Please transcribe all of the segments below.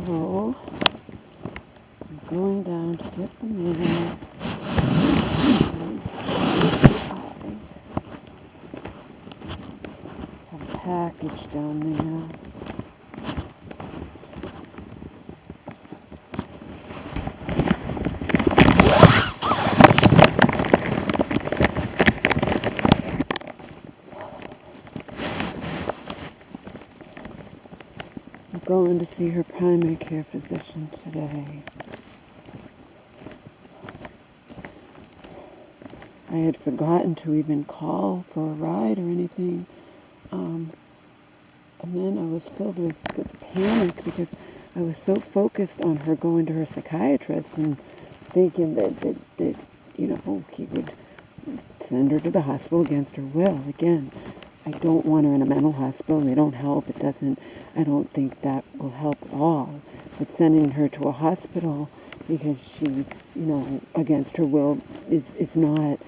So, I'm going down to get the mail. I have a package down there. I'm going to see her primary care physician today. I had forgotten to even call for a ride or anything. And then I was filled with panic because I was so focused on her going to her psychiatrist and thinking that he would send her to the hospital against her will. Again, I don't want her in a mental hospital. They don't help. I don't think that will help at all. But sending her to a hospital because she, against her will, it's not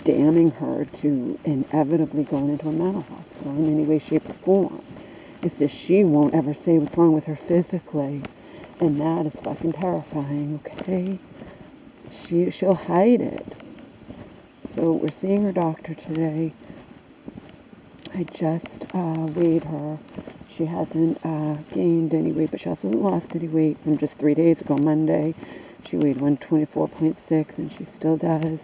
damning her to inevitably going into a mental hospital in any way, shape, or form. It's just she won't ever say what's wrong with her physically, and that is fucking terrifying, okay? She'll hide it. So we're seeing her doctor today. I just weighed her. She hasn't gained any weight, but she also hasn't lost any weight from just 3 days ago, Monday. She weighed 124.6, and she still does.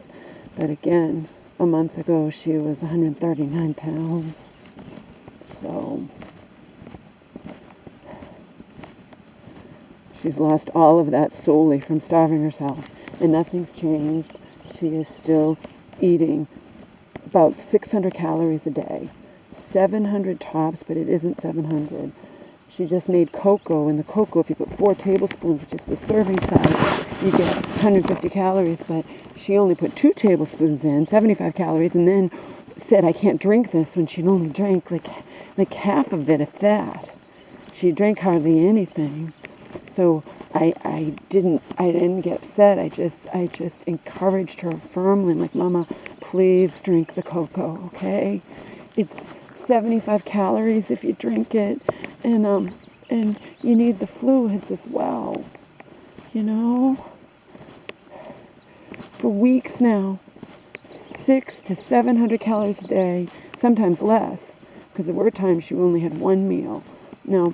But again, a month ago, she was 139 pounds. So she's lost all of that solely from starving herself. And nothing's changed. She is still eating about 600 calories a day. 700 tops, but it isn't 700. She just made cocoa. In the cocoa, if you put 4 tablespoons, which is the serving size, you get 150 calories. But she only put 2 tablespoons in, 75 calories, and then said, I can't drink this, when she'd only drank like half of it, if that. She drank hardly anything. So I didn't get upset. I just encouraged her firmly, like, Mama, please drink the cocoa, okay? It's 75 calories if you drink it, and you need the fluids as well, For weeks now, 600 to 700 calories a day, sometimes less, because there were times she only had one meal. Now,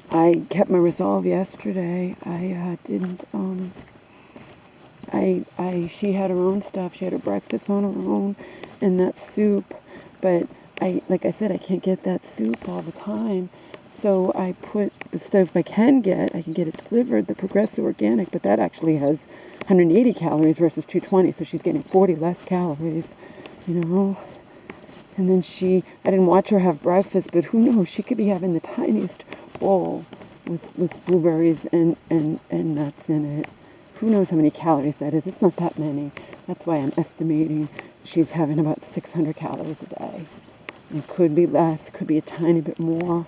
I kept my resolve yesterday. She had her own stuff. She had her breakfast on her own, and that soup, but like I said, I can't get that soup all the time. So I put the stuff I can get it delivered, the Progressive Organic, but that actually has 180 calories versus 220, so she's getting 40 less calories, And then I didn't watch her have breakfast, but who knows, she could be having the tiniest bowl with blueberries and nuts in it. Who knows how many calories that is? It's not that many. That's why I'm estimating she's having about 600 calories a day. It could be less, could be a tiny bit more.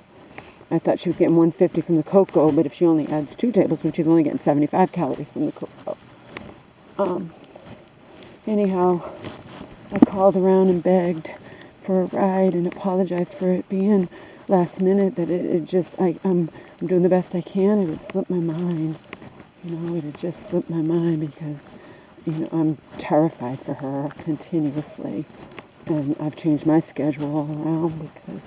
I thought she was getting 150 from the cocoa, but if she only adds 2 tablespoons, she's only getting 75 calories from the cocoa. Anyhow, I called around and begged for a ride and apologized for it being last minute, that I'm doing the best I can. It would slip my mind. It had just slipped my mind because, I'm terrified for her continuously. And I've changed my schedule all around because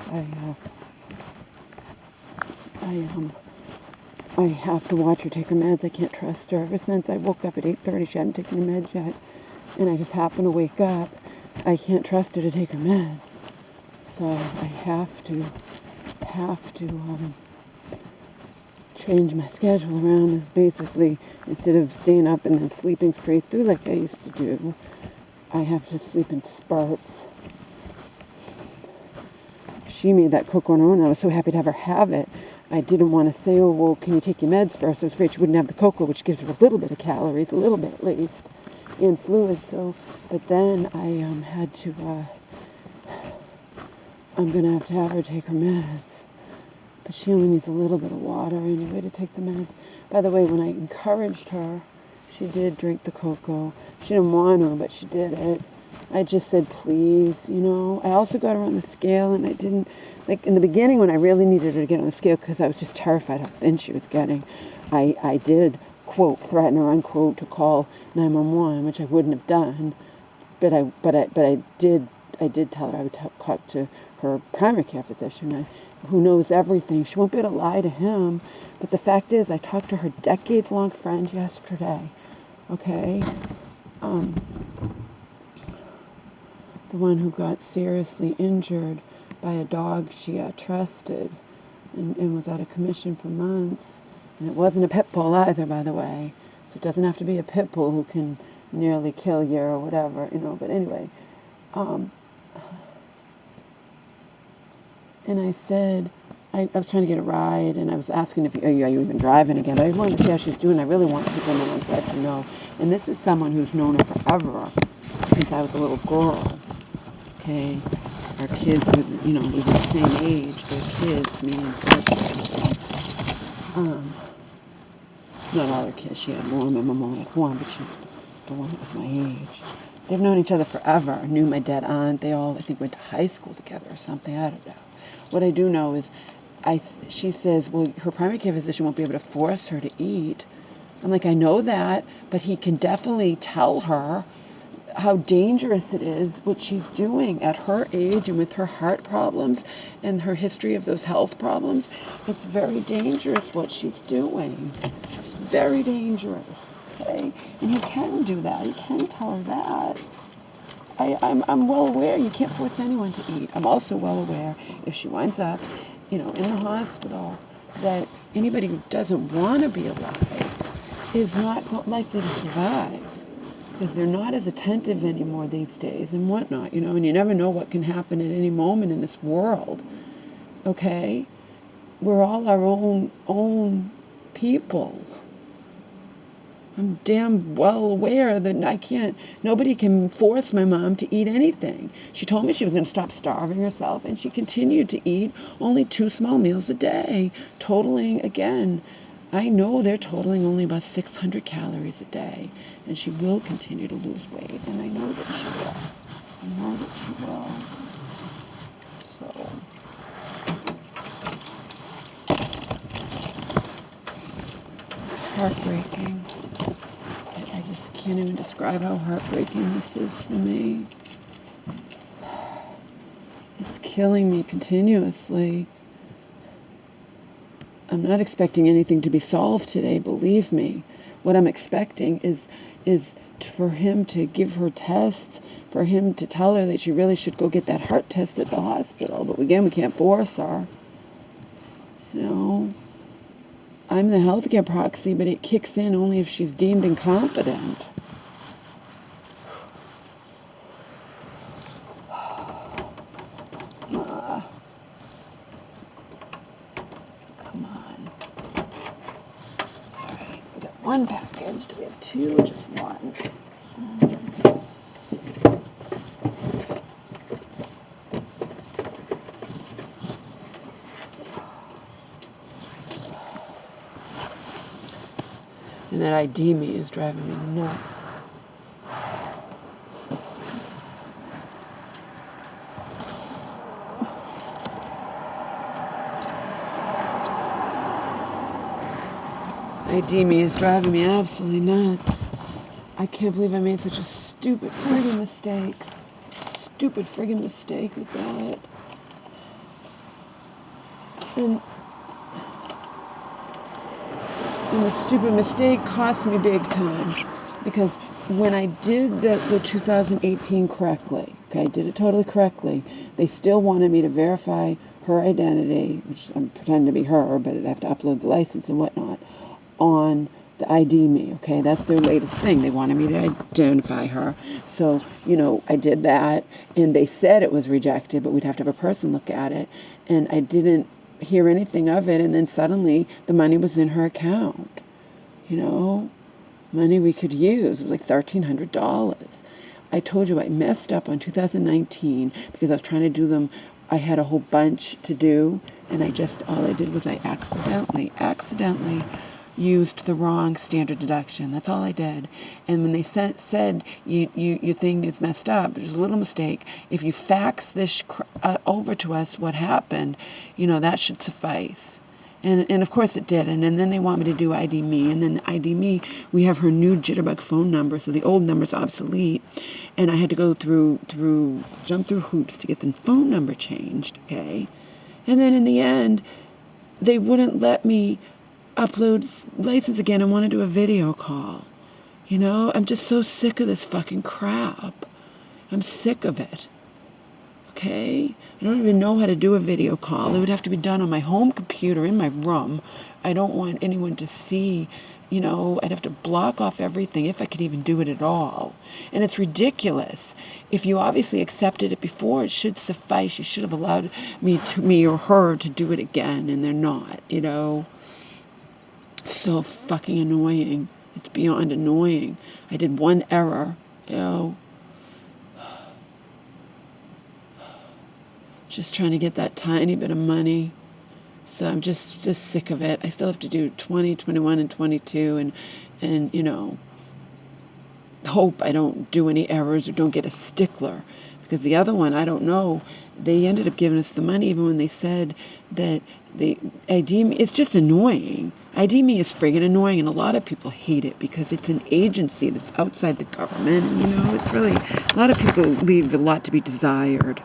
I have to watch her take her meds. I can't trust her. Ever since I woke up at 8:30, she hadn't taken her meds yet. And I just happened to wake up. I can't trust her to take her meds. So I have to change my schedule around. Is basically, instead of staying up and then sleeping straight through like I used to do, I have to sleep in spurts. She made that cocoa on her own, and I was so happy to have her have it. I didn't want to say, oh, well, can you take your meds first? I was afraid she wouldn't have the cocoa, which gives her a little bit of calories, a little bit at least, and fluids. So, but then I had to, I'm going to have her take her meds. But she only needs a little bit of water anyway to take the meds. By the way, when I encouraged her, she did drink the cocoa. She didn't want to, but she did it. I just said, please, you know. I also got her on the scale, and I didn't, like, in the beginning when I really needed her to get on the scale because I was just terrified how thin she was getting, I did, quote, threaten her, unquote, to call 911, which I wouldn't have done, but I did tell her I would talk to her primary care physician, who knows everything. She won't be able to lie to him, but the fact is, I talked to her decades-long friend yesterday, okay? The one who got seriously injured by a dog she trusted and was out of commission for months. And it wasn't a pit bull either, by the way. So it doesn't have to be a pit bull who can nearly kill you or whatever, you know. But anyway, and I said, I was trying to get a ride, and I was asking if are you even driving again. But I wanted to see how she's doing. I really want people on the one side to know. And this is someone who's known her forever, since I was a little girl. Okay, our kids, you know, we were the same age. They're kids, me and birthday. Not all her kids. She had more. My mom only had one, but she's the one that was my age. They've known each other forever. Knew my dead aunt. They all, I think, went to high school together or something. I don't know. What I do know is, she says, well, her primary care physician won't be able to force her to eat. I'm like, I know that, but he can definitely tell her how dangerous it is what she's doing at her age and with her heart problems and her history of those health problems. It's very dangerous what she's doing. It's very dangerous. Okay? And you can do that. You can tell her that. I'm well aware you can't force anyone to eat. I'm also well aware if she winds up, you know, in the hospital, that anybody who doesn't want to be alive is not likely to survive, because they're not as attentive anymore these days and whatnot, you know, and you never know what can happen at any moment in this world, okay? We're all our own people. I'm damn well aware that nobody can force my mom to eat anything. She told me she was going to stop starving herself, and she continued to eat only 2 small meals a day, totaling, again, I know they're totaling only about 600 calories a day, and she will continue to lose weight, and I know that she will. I know that she will. So, heartbreaking. I just can't even describe how heartbreaking this is for me. It's killing me continuously. I'm not expecting anything to be solved today, believe me. What I'm expecting is for him to give her tests, for him to tell her that she really should go get that heart test at the hospital. But again, we can't force her. You know, I'm the healthcare proxy, but it kicks in only if she's deemed incompetent. Come on. All right, we got 1 package. Do we have 2 or just 1? And that ID me is driving me nuts. ID me is driving me absolutely nuts. I can't believe I made such a stupid friggin' mistake. Stupid friggin' mistake with that. And the stupid mistake cost me big time, because when I did the 2018 correctly, okay, I did it totally correctly, they still wanted me to verify her identity, which I'm pretending to be her, but I'd have to upload the license and whatnot, on the ID me, okay? That's their latest thing. They wanted me to identify her. So, you know, I did that, and they said it was rejected, but we'd have to have a person look at it, and I didn't hear anything of it, and then suddenly the money was in her account, you know, money we could use. It was like $1,300. I told you I messed up on 2019 because I was trying to do them. I had a whole bunch to do, and all I did was I accidentally used the wrong standard deduction. That's all I did. And when they said your thing is messed up, there's a little mistake. If you fax this over to us, what happened, that should suffice. And of course it did. And then they want me to do ID me. And then ID me, we have her new jitterbug phone number. So the old number's obsolete. And I had to go jump through hoops to get the phone number changed. Okay. And then in the end, they wouldn't let me upload license again and want to do a video call. I'm just so sick of this fucking crap. I'm sick of it. Okay? I don't even know how to do a video call. It would have to be done on my home computer in my room. I don't want anyone to see, I'd have to block off everything if I could even do it at all. And it's ridiculous. If you obviously accepted it before, it should suffice. You should have allowed me or her to do it again, and they're not, So fucking annoying. It's beyond annoying. I did one error, Just trying to get that tiny bit of money. So I'm just sick of it. I still have to do 20, 21, and 22 and hope I don't do any errors or don't get a stickler. Because the other one, I don't know. They ended up giving us the money even when they said that the ID me. It's just annoying. ID me is friggin' annoying, and a lot of people hate it because it's an agency that's outside the government. It's really, a lot of people leave a lot to be desired.